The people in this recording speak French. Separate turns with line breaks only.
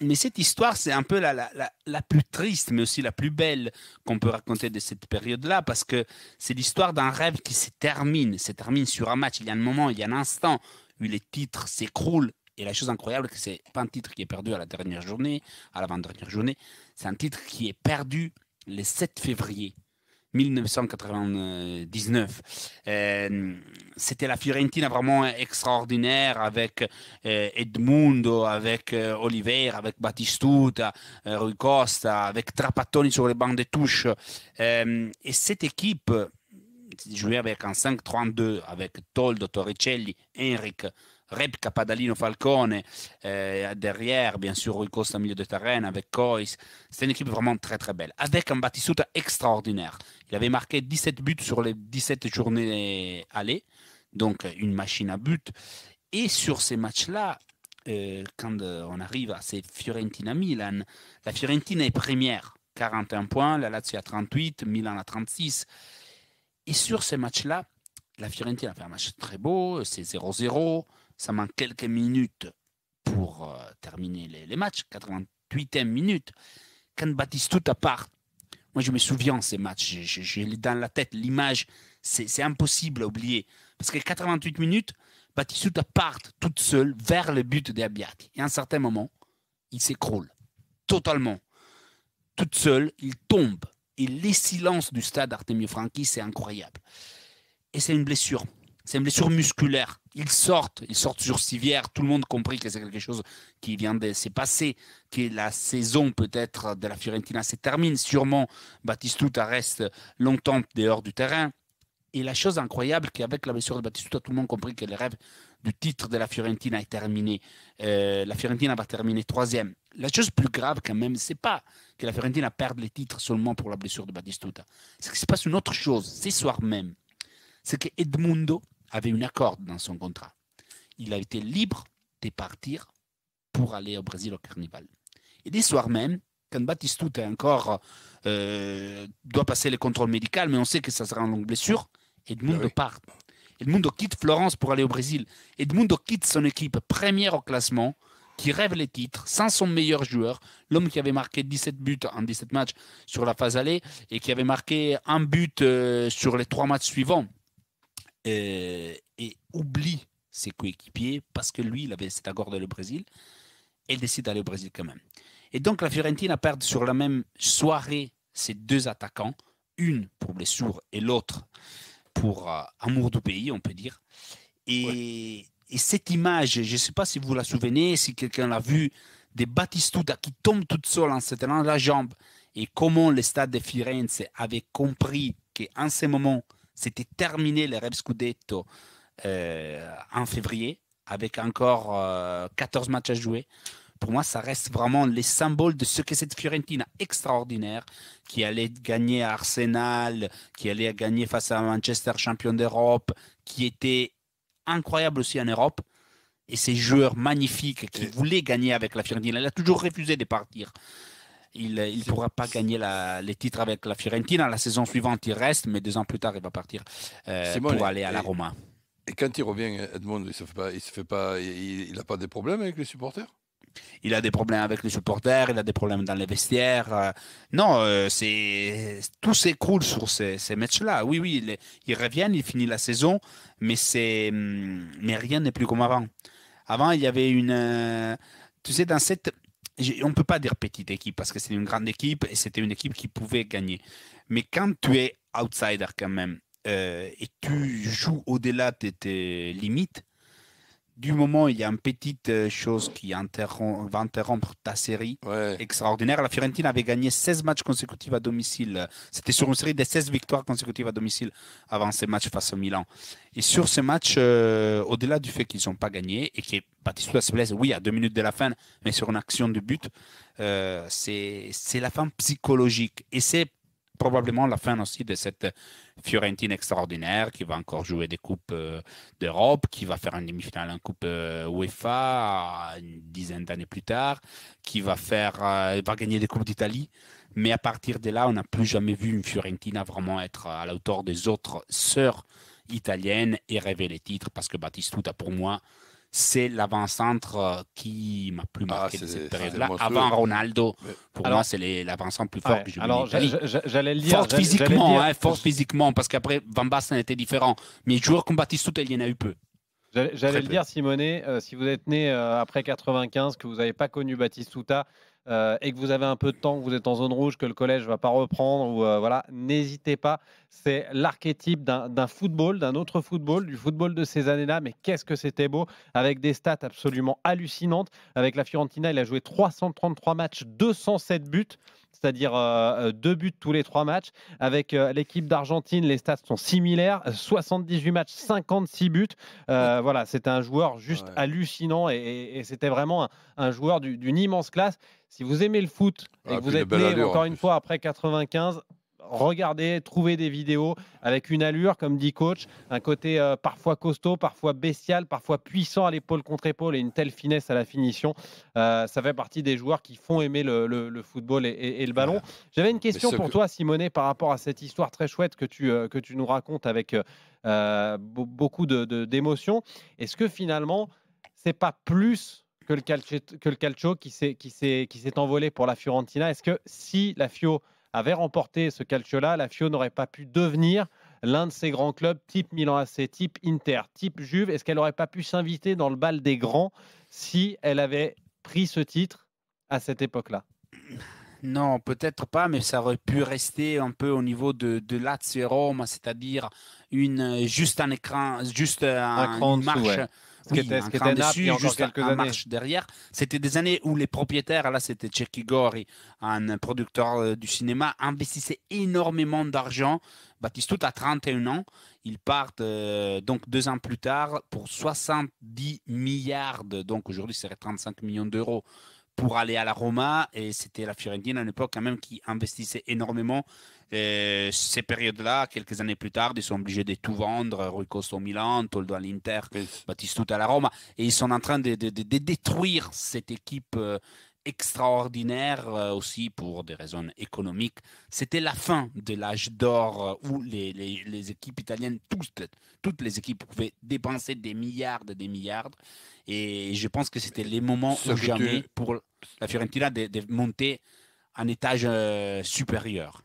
Mais cette histoire, c'est un peu la plus triste, mais aussi la plus belle qu'on peut raconter de cette période-là, parce que c'est l'histoire d'un rêve qui se termine sur un match. Il y a un moment, il y a un instant où les titres s'écroulent. Et la chose incroyable, c'est que c'est pas un titre qui est perdu à la dernière journée, à l'avant-dernière journée. C'est un titre qui est perdu le 7 février 1999. C'était la Fiorentina vraiment extraordinaire avec Edmundo, avec Oliveira, avec Batistuta, Rui Costa, avec Trapattoni sur les bancs de touche. Et cette équipe jouait avec un 5-3-2, avec Toldo, Torricelli, Henrik, Repka, Padalino, Falcone, derrière, bien sûr, Rui Costa, milieu de terrain, avec Cois. C'est une équipe vraiment très, très belle, avec un Batistuta extraordinaire. Il avait marqué 17 buts sur les 17 journées allées, donc une machine à but. Et sur ces matchs-là, quand on arrive à ces Fiorentina-Milan, la Fiorentina est première, 41 points, la Lazio a 38, Milan a 36. Et sur ces matchs-là, la Fiorentina a fait un match très beau, c'est 0-0. Ça manque quelques minutes pour terminer les matchs, 88e minute. Quand Batistuta part, moi je me souviens de ces matchs, j'ai dans la tête l'image, c'est impossible à oublier. Parce que 88 minutes, Batistuta part toute seule vers le but des Abbiati. Et à un certain moment, il s'écroule totalement. Toute seule, il tombe. Et les silences du stade Artemio Franchi, c'est incroyable. Et c'est une blessure. C'est une blessure musculaire. Ils sortent sur civière. Tout le monde a compris que c'est quelque chose qui vient de se passer, que la saison peut-être de la Fiorentina se termine. Sûrement, Batistuta reste longtemps dehors du terrain. Et la chose incroyable, c'est qu'avec la blessure de Batistuta, tout le monde a compris que le rêve du titre de la Fiorentina est terminé. La Fiorentina va terminer troisième. La chose plus grave quand même, c'est pas que la Fiorentina perde les titres seulement pour la blessure de Batistuta. C'est qu'il se passe une autre chose, ce soir même. C'est que Edmundo avait une accord dans son contrat. Il a été libre de partir pour aller au Brésil au Carnival. Et des soirs même, quand Batistuta encore doit passer le contrôle médical, mais on sait que ça sera une longue blessure, Edmundo part. Edmundo quitte Florence pour aller au Brésil. Edmundo quitte son équipe première au classement, qui rêve les titres, sans son meilleur joueur, l'homme qui avait marqué 17 buts en 17 matchs sur la phase allée et qui avait marqué un but sur les 3 matchs suivants. Et oublie ses coéquipiers parce que lui, il avait cet accord d'aller au Brésil et il décide d'aller au Brésil quand même. Et donc la Fiorentina perd sur la même soirée ses 2 attaquants, une pour blessure et l'autre pour amour du pays, on peut dire. Et cette image, je ne sais pas si vous la souvenez, si quelqu'un l'a vu, de Batistuta qui tombe toute seule en se tenant la jambe et comment le stade de Firenze avait compris qu'en ce moment, c'était terminé le Rêve Scudetto en février, avec encore 14 matchs à jouer. Pour moi, ça reste vraiment les symboles de ce que cette Fiorentina extraordinaire, qui allait gagner à Arsenal, qui allait gagner face à Manchester, champion d'Europe, qui était incroyable aussi en Europe, et ces joueurs magnifiques qui voulaient gagner avec la Fiorentina. Il a toujours refusé de partir. Il ne pourra pas gagner les titres avec la Fiorentina. La saison suivante, il reste, mais 2 ans plus tard, il va partir pour aller à la Roma.
Et quand il revient, Edmond, il n'a pas de problèmes avec les supporters?
Il a des problèmes avec les supporters, il a des problèmes dans les vestiaires. Non, tout s'écroule sur ces matchs-là. Oui, il revient, il finit la saison, mais rien n'est plus comme avant. Avant, il y avait tu sais, on ne peut pas dire petite équipe parce que c'est une grande équipe et c'était une équipe qui pouvait gagner. Mais quand tu es outsider quand même et tu joues au-delà de tes limites, du moment où il y a une petite chose qui va interrompre ta série extraordinaire. La Fiorentina avait gagné 16 matchs consécutifs à domicile. C'était sur une série de 16 victoires consécutives à domicile avant ces matchs face au Milan. Et sur ces matchs, au-delà du fait qu'ils n'ont pas gagné et que Batistuta se blesse, oui, à 2 minutes de la fin, mais sur une action de but, c'est la fin psychologique. Et c'est probablement la fin aussi de cette Fiorentina extraordinaire qui va encore jouer des coupes d'Europe, qui va faire une demi-finale en coupe UEFA une dizaine d'années plus tard, qui va gagner des coupes d'Italie. Mais à partir de là, on n'a plus jamais vu une Fiorentina vraiment être à la hauteur des autres sœurs italiennes et rêver les titres parce que Batistuta, pour moi, c'est l'avant-centre qui m'a plus
Ah,
marqué de cette
c'est
période-là.
monstrueux.
Avant Ronaldo,
Mais-
pour
Alors,
moi, c'est l'avant-centre plus fort
ouais,
que j'ai vu en
alors
Italie.
j'allais le dire.
Forte
j'allais le
physiquement,
dire.
hein, forte physiquement, parce qu'après, Van Basten était différent. Mais joueurs comme Batistuta, il y en a eu peu.
J'allais
Très
le
peu.
dire, Simonet, si vous êtes né après 95, que vous n'avez pas connu Batistuta et que vous avez un peu de temps, que vous êtes en zone rouge, que le collège ne va pas reprendre, ou voilà, n'hésitez pas. C'est l'archétype d'un football, d'un autre football, du football de ces années-là. Mais qu'est-ce que c'était beau, avec des stats absolument hallucinantes. Avec la Fiorentina, il a joué 333 matchs, 207 buts. C'est-à-dire 2 buts tous les 3 matchs. Avec l'équipe d'Argentine, les stats sont similaires. 78 matchs, 56 buts. Voilà, c'était un joueur juste hallucinant et c'était vraiment un joueur d'une immense classe. Si vous aimez le foot et que vous êtes né, encore une fois, après 95, regardez, trouvez des vidéos avec une allure, comme dit coach, un côté parfois costaud, parfois bestial, parfois puissant à l'épaule contre épaule et une telle finesse à la finition. Ça fait partie des joueurs qui font aimer le football et le ballon. J'avais une question pour toi, Simonet, par rapport à cette histoire très chouette que tu nous racontes avec beaucoup d'émotions. Est-ce que finalement, c'est pas plus que le calcio qui s'est envolé pour la Fiorentina? Est-ce que si la Fio avait remporté ce calcio-là, la Fio n'aurait pas pu devenir l'un de ces grands clubs type Milan AC, type Inter, type Juve? Est-ce qu'elle n'aurait pas pu s'inviter dans le bal des grands si elle avait pris ce titre à cette époque-là?
Non, peut-être pas, mais ça aurait pu rester un peu au niveau de Lazio et Rome, c'est-à-dire juste un écran, juste
cran
une marche.
ouais.
Oui,
ce qui était Naples il y a encore quelques années.
Marche derrière. C'était des années où les propriétaires, là c'était Cecchi Gori, un producteur du cinéma, investissaient énormément d'argent. Batistuta a 31 ans. Ils partent donc 2 ans plus tard pour 70 milliards, donc aujourd'hui ce serait 35 millions d'euros pour aller à la Roma. Et c'était la Fiorentina à l'époque quand même qui investissait énormément. Ces périodes-là, quelques années plus tard, ils sont obligés de tout vendre. Rui Costa au Milan, Toldo à l'Inter, Batistuta à la Roma. Et ils sont en train de détruire cette équipe extraordinaire aussi pour des raisons économiques. C'était la fin de l'âge d'or où les équipes italiennes, toutes les équipes pouvaient dépenser des milliards. Et je pense que c'était les moments ou jamais pour la Fiorentina de monter un étage supérieur.